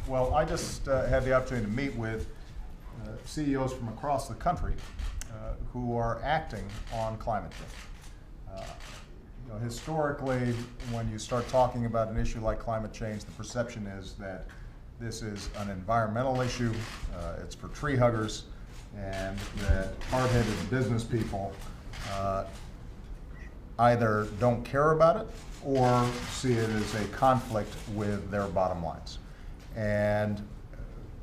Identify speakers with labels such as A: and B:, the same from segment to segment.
A: Well, I just had the opportunity to meet with CEOs from across the country who are acting on climate change. Historically, when you start talking about an issue like climate change, the perception is that this is an environmental issue, it's for tree huggers, and that hard-headed business people either don't care about it or see it as a conflict with their bottom lines. And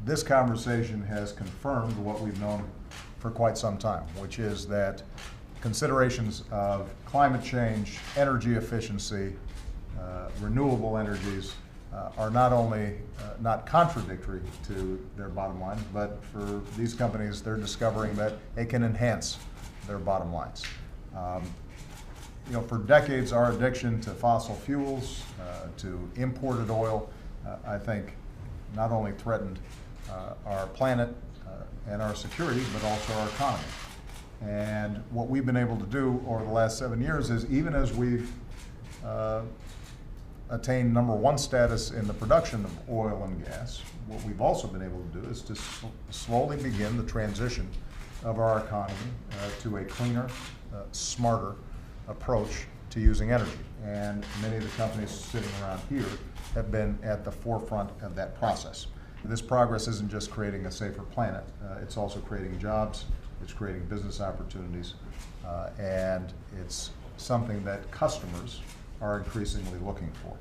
A: this conversation has confirmed what we've known for quite some time, which is that considerations of climate change, energy efficiency, renewable energies are not only not contradictory to their bottom line, but for these companies, they're discovering that it can enhance their bottom lines. For decades, our addiction to fossil fuels, to imported oil, I think not only threatened our planet and our security, but also our economy. And what we've been able to do over the last 7 years is, even as we've attained #1 status in the production of oil and gas, what we've also been able to do is to slowly begin the transition of our economy to a cleaner, smarter approach to using energy. And many of the companies sitting around here have been at the forefront of that process. This progress isn't just creating a safer planet, it's also creating jobs, it's creating business opportunities, and it's something that customers are increasingly looking for.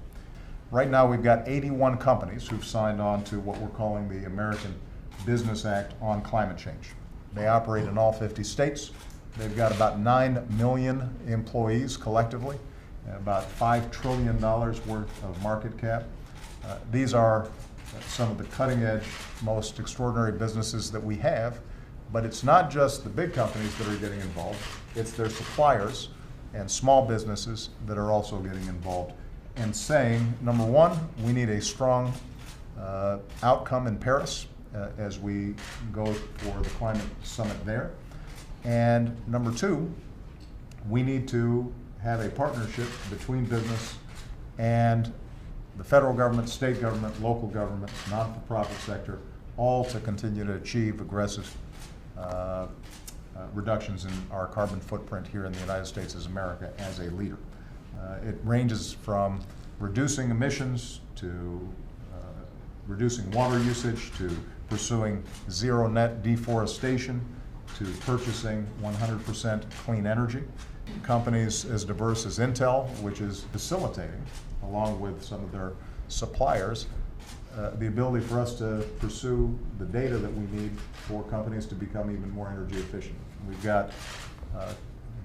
A: Right now, we've got 81 companies who've signed on to what we're calling the American Business Act on climate change. They operate in all 50 states. They've got about 9 million employees collectively, and about $5 trillion worth of market cap. These are some of the cutting-edge, most extraordinary businesses that we have, but it's not just the big companies that are getting involved, it's their suppliers and small businesses that are also getting involved and saying, #1, we need a strong outcome in Paris as we go for the climate summit there. And #2, we need to have a partnership between business and the federal government, state government, local government, non-for-profit sector, all to continue to achieve aggressive reductions in our carbon footprint here in the United States as America as a leader. It ranges from reducing emissions to reducing water usage to pursuing zero net deforestation to purchasing 100% clean energy. Companies as diverse as Intel, which is facilitating, along with some of their suppliers, the ability for us to pursue the data that we need for companies to become even more energy efficient. We've got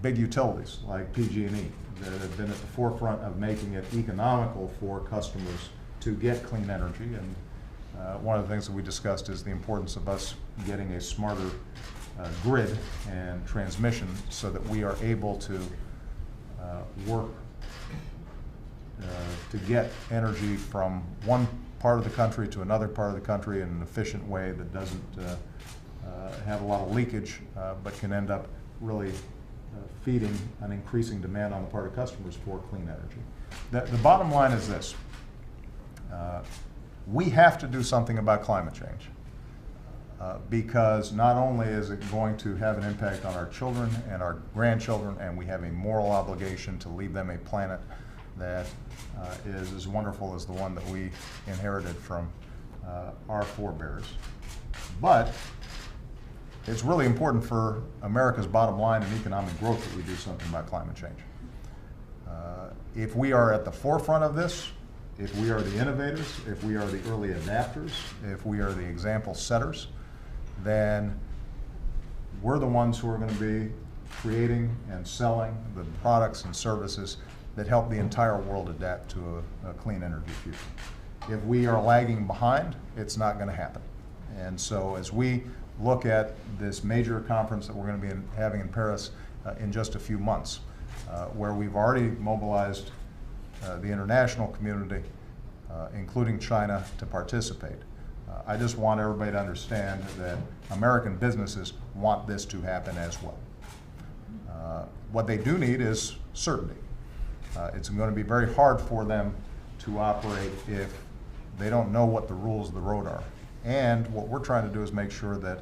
A: big utilities like PG&E that have been at the forefront of making it economical for customers to get clean energy. And one of the things that we discussed is the importance of us getting a smarter grid and transmission so that we are able to work to get energy from one part of the country to another part of the country in an efficient way that doesn't have a lot of leakage, but can end up really feeding an increasing demand on the part of customers for clean energy. The bottom line is this. We have to do something about climate change because not only is it going to have an impact on our children and our grandchildren, and we have a moral obligation to leave them a planet that is as wonderful as the one that we inherited from our forebears. But it's really important for America's bottom line and economic growth that we do something about climate change. If we are at the forefront of this, if we are the innovators, if we are the early adapters, if we are the example setters, then we're the ones who are going to be creating and selling the products and services that help the entire world adapt to a clean energy future. If we are lagging behind, it's not going to happen. And so as we look at this major conference that we're going to be having in Paris in just a few months, where we've already mobilized the international community, including China, to participate. I just want everybody to understand that American businesses want this to happen as well. What they do need is certainty. It's going to be very hard for them to operate if They don't know what the rules of the road are. And what we're trying to do is make sure that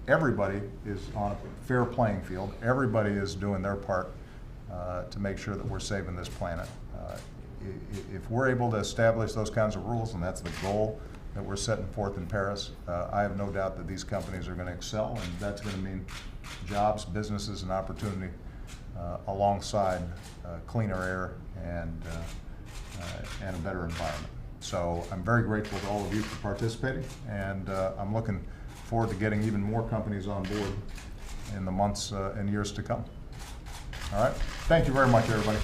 A: everybody is on a fair playing field. Everybody is doing their part to make sure that we're saving this planet. If we're able to establish those kinds of rules, and that's the goal that we're setting forth in Paris, I have no doubt that these companies are going to excel, and that's going to mean jobs, businesses, and opportunity alongside cleaner air and a better environment. So I'm very grateful to all of you for participating, and I'm looking forward to getting even more companies on board in the months and years to come. All right, thank you very much, everybody.